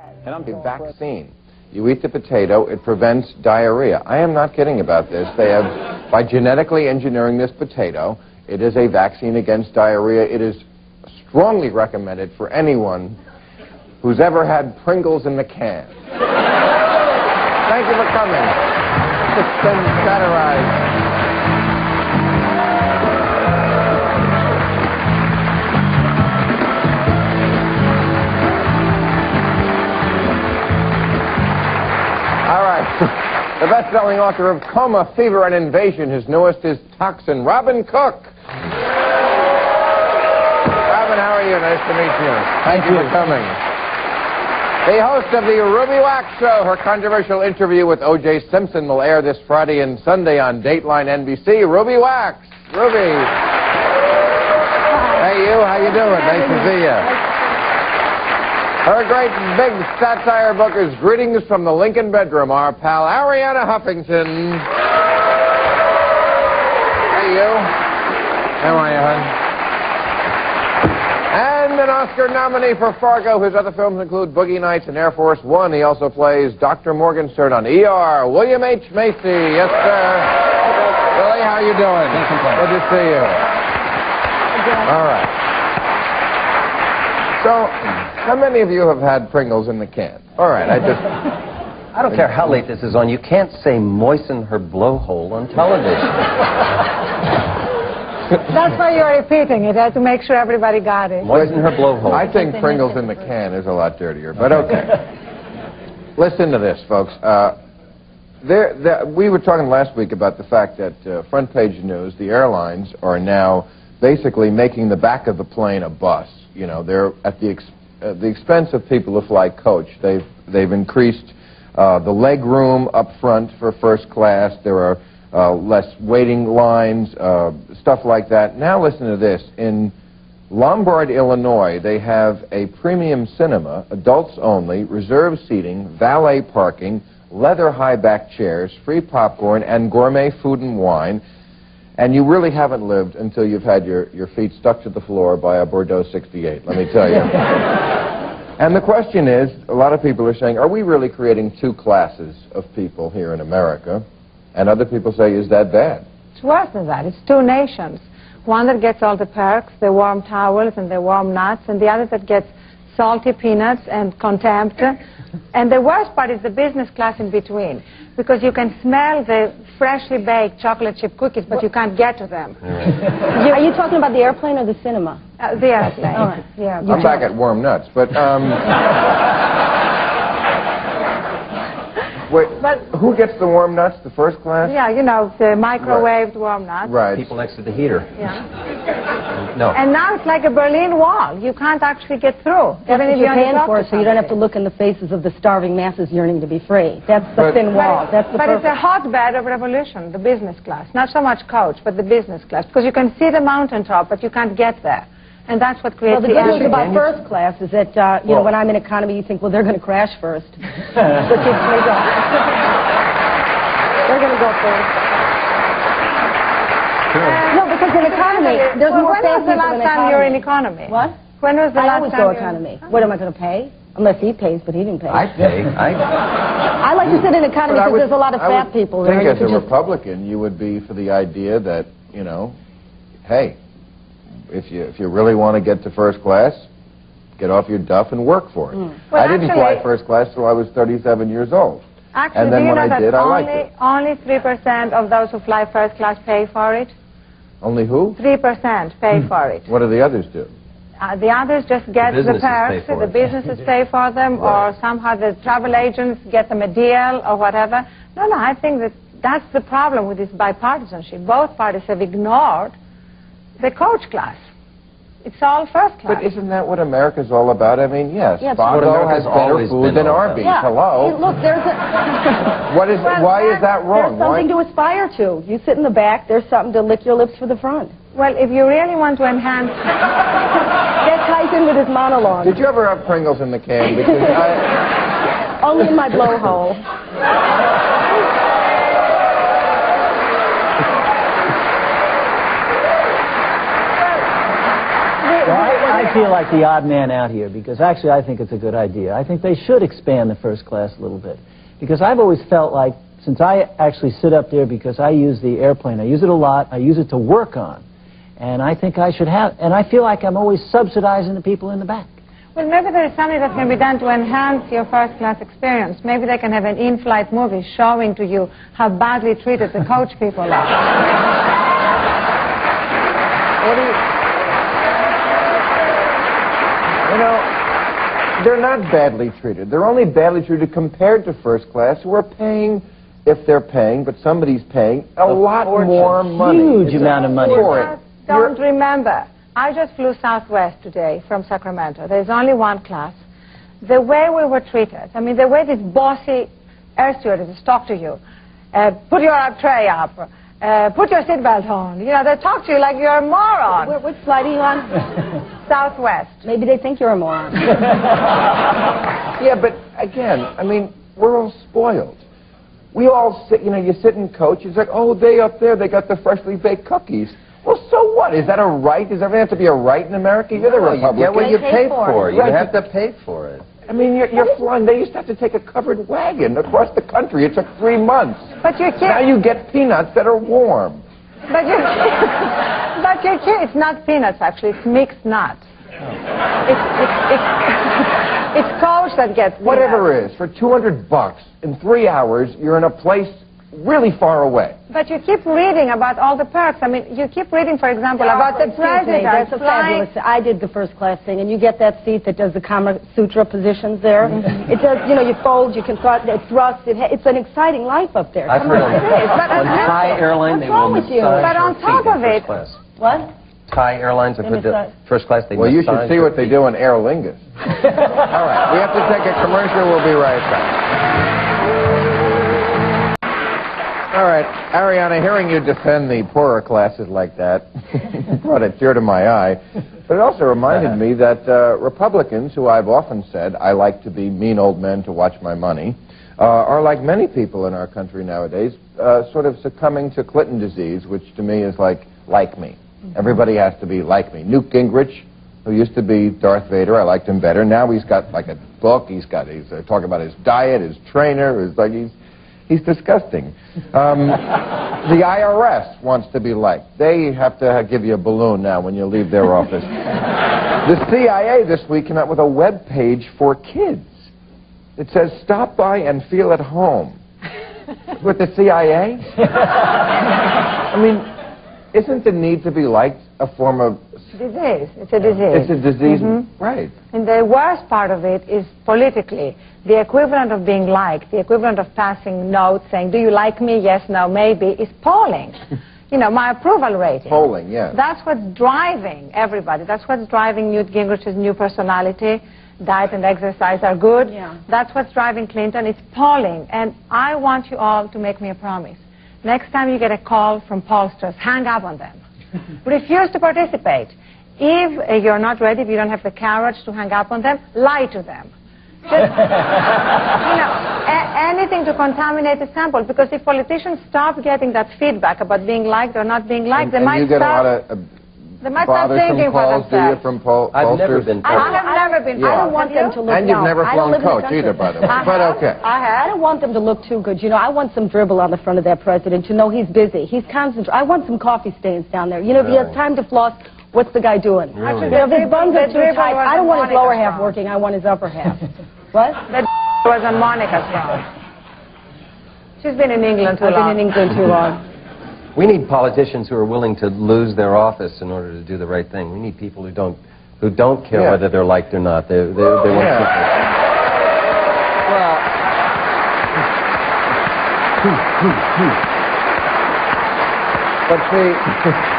And I'm a vaccine. You eat the potato, it prevents diarrhea. I am not kidding about this. They have, by genetically engineering this potato, it is a vaccine against diarrhea. It is strongly recommended for anyone who's ever had Pringles in the can. Thank you for coming. It's been satirized. The best-selling author of Coma, Fever, and Invasion. His newest is Toxin. Robin Cook. Robin, how are you? Nice to meet you. Thank you for coming. The host of the Ruby Wax Show. Her controversial interview with O.J. Simpson will air this Friday and Sunday on Dateline NBC. Ruby Wax. Ruby. Hey, you. How you doing? Nice to see you. Her great big satire book is Greetings from the Lincoln Bedroom. Our pal Arianna Huffington. Hey, you. How are you, hon? And an Oscar nominee for Fargo. His other films include Boogie Nights and Air Force One. He also plays Dr. Morgenstern on ER. William H. Macy. Yes, sir. Billy, how you doing? Good to see you. All right. So, how many of you have had Pringles in the can? All right, I don't care how late this is on. You can't say moisten her blowhole on television. That's why you're repeating it, to make sure everybody got it. Moisten her blowhole. I think Pringles in the can is a lot dirtier, but okay. Listen to this, folks. We were talking last week about the fact that front page news, the airlines are now basically making the back of the plane a bus. You know, they're at the expense of people who fly coach. They've increased the leg room up front for first class. There are less waiting lines, stuff like that. Now listen to this. In Lombard, Illinois, they have a premium cinema, adults only, reserved seating, valet parking, leather high-back chairs, free popcorn, and gourmet food and wine. And you really haven't lived until you've had your feet stuck to the floor by a Bordeaux 68, let me tell you. And the question is, a lot of people are saying, are we really creating two classes of people here in America? And other people say, is that bad? It's worse than that. It's two nations. One that gets all the perks, the warm towels and the warm nuts, and the other that gets salty peanuts and contempt. And the worst part is the business class in between, because you can smell the freshly baked chocolate chip cookies, but you can't get to them. Are you talking about the airplane or the cinema? The airplane. Oh, yeah. I'm back at warm nuts, but wait, who gets the warm nuts? The first class? Yeah, you know, the microwaved warm nuts. Right. People next to the heater. Yeah. No. And now it's like a Berlin Wall. You can't actually get through. That's what you're paying for, so you don't have to look in the faces of the starving masses yearning to be free. That's the thin wall. That's the But it's a hotbed of revolution, the business class. Not so much coach, but the business class. Because you can see the mountaintop, but you can't get there. And that's what creates the good news about first class is that, you know, when I'm in economy, you think, well, they're going to crash first. But they're going to go first. No, because in economy, there's more When was the last time you were in economy? What? When was the last time? I always go economy. What am I going to pay? Unless he pays, but he didn't pay. I pay. I like to sit in economy because there's a lot of fat people there. I think as a Republican, you would be for the idea that, you know, hey, if you really want to get to first class, get off your duff and work for it. Well, I didn't fly first class till I was 37 years old. Actually, and then do you when know I did, that I liked it. Only 3% of those who fly first class pay for it? Only who? 3% pay for it. What do the others do? The others just get the perks, the businesses pay for them, or somehow the travel agents get them a deal or whatever. No, I think that's the problem with this bipartisanship. Both parties have ignored the coach class. It's all first class. But isn't that what America's all about? I mean, yes, Bongo has better food than Arby's. Yeah. Hello. Hey, look, there's a... Why is that wrong? There's something to aspire to. You sit in the back, there's something to lick your lips for the front. Well, if you really want to enhance... That ties in with his monologue. Did you ever have Pringles in the can? Because Only in my blowhole. feel like the odd man out here because actually I think it's a good idea. I think they should expand the first class a little bit because I've always felt like, since I actually sit up there because I use the airplane, I use it a lot, I use it to work on, and I think I should have, and I feel like I'm always subsidizing the people in the back. Well, maybe there is something that can be done to enhance your first-class experience. Maybe they can have an in-flight movie showing to you how badly treated the coach people are. You know, they're not badly treated. They're only badly treated compared to first class, who are paying, if they're paying, but somebody's paying a lot more money. Huge amount of money for it. Don't remember. I just flew Southwest today from Sacramento. There's only one class. The way we were treated, I mean, the way these bossy air stewardesses talk to you, put your tray up, put your seatbelt on. You know, they talk to you like you're a moron. Which flight are you on? Southwest. Maybe they think you're a moron. Yeah, but again, I mean, we're all spoiled. We all sit, you know, you sit in coach, it's like, oh, they up there, they got the freshly baked cookies. Well, so what? Is that a right? Does everything have to be a right in America? You're the Republican. You get what you pay for. You Right. have to pay for it. I mean, you're flying. They used to have to take a covered wagon across the country. It took 3 months. But you can't. Now you get peanuts that are warm. But you can't. It's not peanuts, actually. It's mixed nuts. It's coach that gets peanuts. Whatever it is, for $200 in 3 hours, you're in a place really far away. But you keep reading about all the perks. I mean, you keep reading, for example, about the president. That's a fabulous. I did the first class thing, and you get that seat that does the Kama Sutra positions there. It does, you know, you fold, you can thrust, it's an exciting life up there. I've heard on Thai airline they will massage But on top of it, what? Thai airlines have put the first class. They well, you should massage see your what they feet. do in Aer Lingus. All right, we have to take a commercial. We'll be right back. All right, Arianna, hearing you defend the poorer classes like that brought a tear to my eye. But it also reminded me that Republicans, who I've often said I like to be mean old men to watch my money, are like many people in our country nowadays, sort of succumbing to Clinton disease, which to me is like me. Everybody has to be like me. Newt Gingrich, who used to be Darth Vader, I liked him better. Now he's got like a book. He's talking about his diet, his trainer. It's like he's disgusting. The IRS wants to be liked. They have to give you a balloon now when you leave their office. The CIA this week came out with a web page for kids. It says, stop by and feel at home. With the CIA? I mean, isn't the need to be liked a form of... disease. It's a disease. It's a disease, right. And the worst part of it is politically. The equivalent of being liked, the equivalent of passing notes saying, do you like me? Yes, no, maybe, is polling. You know, my approval rating. Polling, yes. That's what's driving everybody. That's what's driving Newt Gingrich's new personality. Diet and exercise are good. Yeah. That's what's driving Clinton. It's polling. And I want you all to make me a promise. Next time you get a call from pollsters, hang up on them. Refuse to participate. If you're not ready, if you don't have the courage to hang up on them, lie to them. Just, you know, anything to contaminate the sample, because if politicians stop getting that feedback about being liked or not being liked, they might start thinking for themselves. From pollsters? I've never been. I have never been. Yeah. I don't want them to look. And you've never I don't flown live in the coach country. either, by the way. But okay. I don't want them to look too good. You know, I want some dribble on the front of that president to know he's busy. He's concentrating. I want some coffee stains down there. You know, if he has time to floss, what's the guy doing? Really? You know, if his buns are too tight, I don't want his lower half wrong. working. I want his upper half. What? That was on Monica's wrong. She's been in England too long. I've been in England too long. We need politicians who are willing to lose their office in order to do the right thing. We need people who don't care whether they're liked or not. They want Well, but see,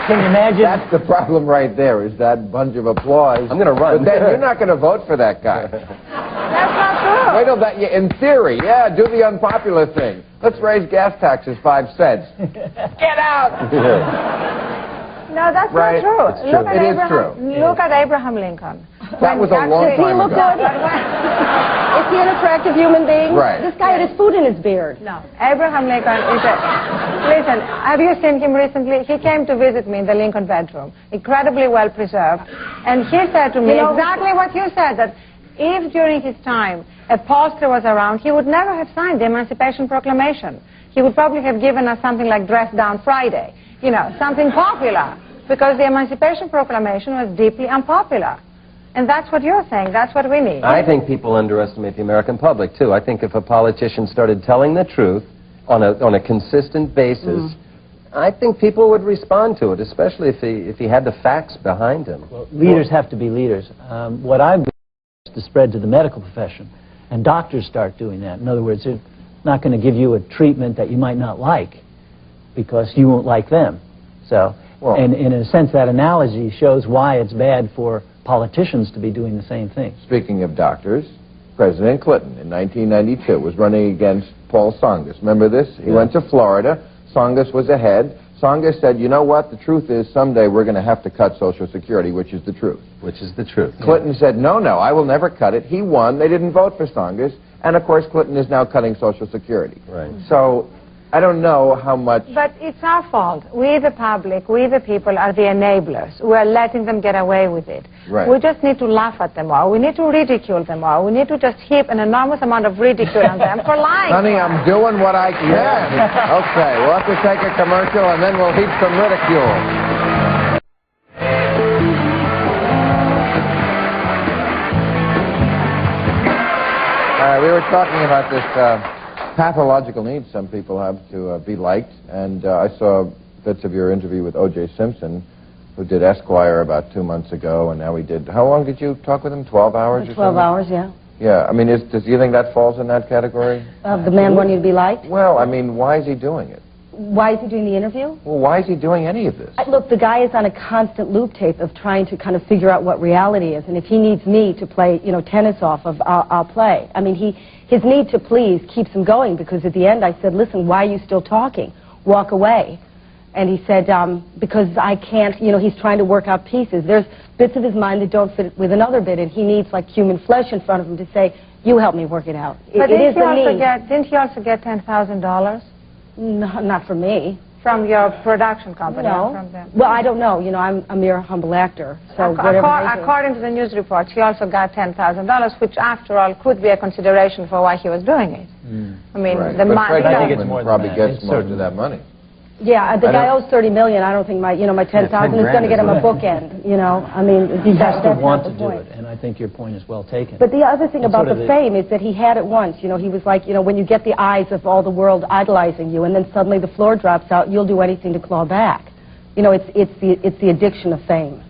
Can you imagine? that's the problem right there, is that bunch of applause. I'm going to run. But then you're not going to vote for that guy. That's not true. Wait till that, in theory, yeah, do the unpopular thing. Let's raise gas taxes 5 cents. Get out! No, that's Right. not true. It's true. It is true. Look at Abraham Lincoln. That was a long Does he time look ago. good? Is he an attractive human being? Right. This guy had his food in his beard. No, Abraham Lincoln is a... Listen, have you seen him recently? He came to visit me in the Lincoln bedroom, incredibly well preserved, and he said to me exactly what you said, that if during his time a pollster was around, he would never have signed the Emancipation Proclamation. He would probably have given us something like Dress Down Friday, you know, something popular, because the Emancipation Proclamation was deeply unpopular. And that's what you're saying. That's what we need. I think people underestimate the American public, too. I think if a politician started telling the truth on a consistent basis, I think people would respond to it, especially if he had the facts behind him. Well, leaders have to be leaders. What I've done is to spread to the medical profession, and doctors start doing that. In other words, they're not going to give you a treatment that you might not like because you won't like them. So, and in a sense, that analogy shows why it's bad for politicians to be doing the same thing. Speaking of doctors, President Clinton in 1992 was running against Paul Tsongas. Remember this? He went to Florida. Tsongas was ahead. Tsongas said, you know what, the truth is someday we're going to have to cut Social Security, which is the truth. Which is the truth. Clinton said, no, I will never cut it. He won. They didn't vote for Tsongas. And, of course, Clinton is now cutting Social Security. Right. So I don't know how much... But it's our fault. We, the public, we, the people, are the enablers. We're letting them get away with it. Right. We just need to laugh at them all. We need to ridicule them all. We need to just heap an enormous amount of ridicule on them for lying. Honey, I'm doing what I can. Okay, we'll have to take a commercial, and then we'll heap some ridicule. We were talking about this pathological need some people have to be liked, and I saw bits of your interview with O.J. Simpson, who did Esquire about 2 months ago, and now he did... How long did you talk with him? 12 hours or 12 hours, yeah. Yeah, I mean, do you think that falls in that category? Of the man wanting to be liked? Well, I mean, why is he doing it? Why is he doing the interview? Well, why is he doing any of this? Look, the guy is on a constant loop tape of trying to kind of figure out what reality is, and if he needs me to play, you know, tennis off of, I'll play. I mean, his need to please keeps him going, because at the end I said, listen, why are you still talking? Walk away. And he said, because I can't, you know, he's trying to work out pieces. There's bits of his mind that don't fit with another bit, and he needs, like, human flesh in front of him to say, you help me work it out. But didn't he also get $10,000? No, not from me. From your production company? No. From them. Well, I don't know. You know, I'm a mere humble actor. So according to the news reports, he also got $10,000, which, after all, could be a consideration for why he was doing it. I mean, Right. the But money. Fred I think it's Hoffman more than probably that. gets It's most certain. of that money. Yeah, the I guy don't- owes $30 million. I don't think my 10,000 is going to get him a bookend. You know, I mean, He has to that's want not to the do point. it, and I think your point is well taken. But the other thing It's about sort of the the- fame is that he had it once. You know, he was like, you know, when you get the eyes of all the world idolizing you, and then suddenly the floor drops out, you'll do anything to claw back. You know, it's the addiction of fame.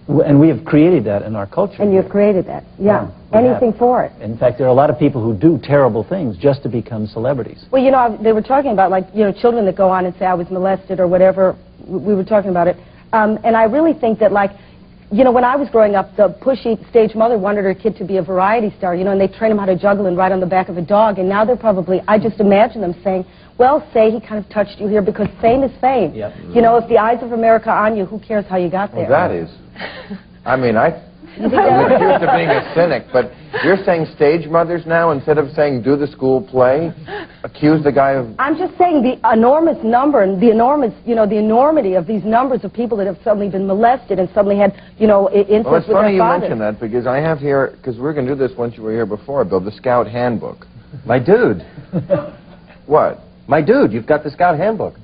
And we have created that in our culture. And you've created that. Yeah, we anything have. for it. In fact, there are a lot of people who do terrible things just to become celebrities. Well, you know, they were talking about, like, you know, children that go on and say, I was molested or whatever. We were talking about it. And I really think that, like, you know, when I was growing up, the pushy stage mother wanted her kid to be a variety star, you know, and they train them how to juggle and ride on the back of a dog. And now they're probably, I just imagine them saying, well, say he kind of touched you here, because fame is fame. Yep. You know, if the eyes of America are on you, who cares how you got there? Well, that is... I mean, I'm accused of being a cynic, but you're saying stage mothers now, instead of saying do the school play, accuse the guy of... I'm just saying the enormous number and the enormous, you know, the enormity of these numbers of people that have suddenly been molested and suddenly had, you know, incest Well, it's with funny their you fathers. mention that, because I have here, because we were going to do this once you were here before, Bill, the Scout Handbook. My dude. What? My dude, you've got the Scout Handbook.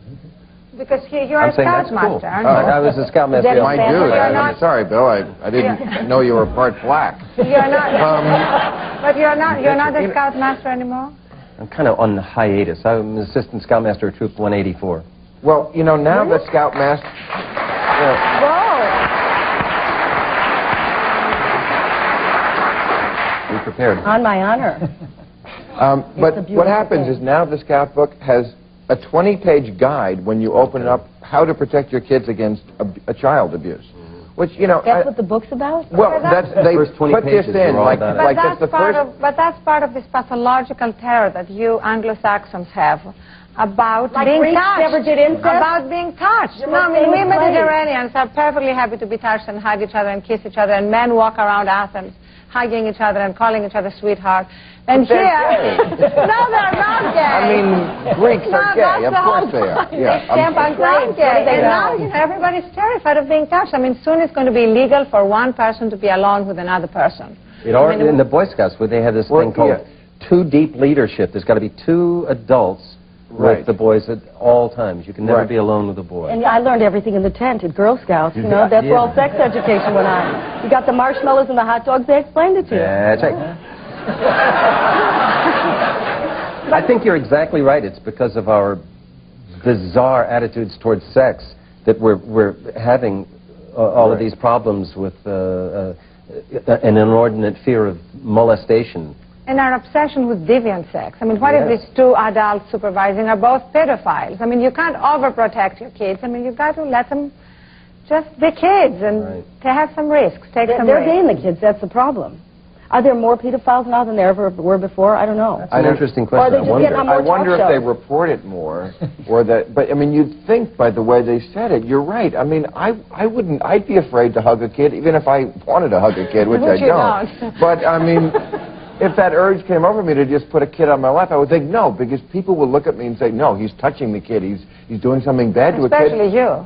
Because you're I'm a saying that's cool. scoutmaster, aren't you? I was a Scoutmaster. Daddy My Santa, dude, you're I'm not- sorry, Bill, I didn't know you were part black. You're not, but you're not a scoutmaster anymore? I'm kind of on hiatus. I'm an assistant Scoutmaster at Troop 184. Well, you know, now the Scoutmaster... Whoa, Be prepared. on my honor. But beautiful what happens thing. is now the Scout book has a 20-page guide when you open it up, how to protect your kids against child abuse. which, you know... That's what the book's about? Well, they First 20 put this pages in, are all like, about it. like that's the first... But that's part of this pathological terror that you Anglo-Saxons have about Like being Greeks touched. never did incest? About being touched. You're No, I not mean, we saying it's Mediterraneans are perfectly happy to be touched and hug each other and kiss each other, and men walk around Athens hugging each other and calling each other sweetheart. And But they're here... gay. No, they're not gay. I mean, Greeks are gay. Of course they are. Yeah. Stamp not gay. And now, you know, everybody's terrified of being touched. I mean, soon it's going to be illegal for one person to be alone with another person. In the Boy Scouts, where they have this thing called two deep leadership. There's got to be two adults with the boys at all times. You can never be alone with a boy. And I learned everything in the tent at Girl Scouts, you know. That's where all sex education went on. You got the marshmallows and the hot dogs, they explained it to you. That's right. I think you're exactly right. It's because of our bizarre attitudes towards sex that we're having all of these problems with an inordinate fear of molestation. And our obsession with deviant sex. I mean, what if these two adults supervising are both pedophiles? I mean, you can't overprotect your kids. I mean, you've got to let them just be kids and to have some risks, take some risks. They're gaying the kids, that's the problem. Are there more pedophiles now than there ever were before? I don't know. That's an interesting question. Or they just getting on more I wonder talk if they shows. report it more, or that. But I mean, you'd think by the way they said it, you're right. I mean, I wouldn't. I'd be afraid to hug a kid, even if I wanted to hug a kid, which I don't. But I mean, if that urge came over me to just put a kid on my lap, I would think no, because people will look at me and say, no, he's touching the kid. He's doing something bad to a kid. Especially you.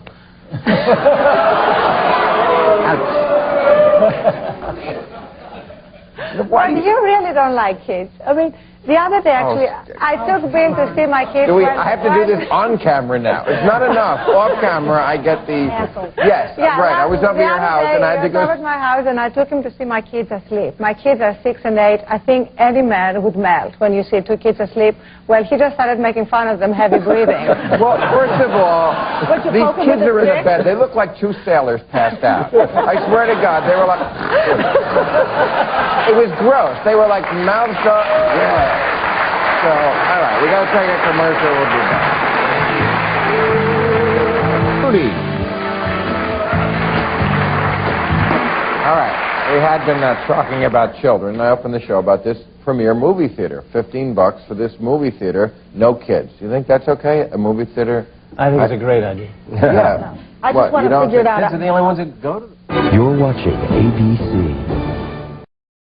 Well, you really don't like kids. I mean, the other day, actually, I took Bill to see my kids. I have to do this on camera now. It's not enough. Off camera, I get the... Yes, right. I was over your house, and I had to go... I was over at my house, and I took him to see my kids asleep. My kids are 6 and 8. I think any man would melt when you see two kids asleep. Well, he just started making fun of them heavy breathing. Well, first of all, these kids are in the bed. They look like two sailors passed out. I swear to God, they were like... It was gross. They were like mouths up. Yeah. So, all right, we got to take a commercial. We'll be back. Rudy. All right, we had been talking about children. I opened the show about this premiere movie theater. $15 for this movie theater, no kids. You think that's okay? A movie theater? I think it's a great idea. Yeah. I just want to figure it out. Kids are the only ones that go to You're watching ABC.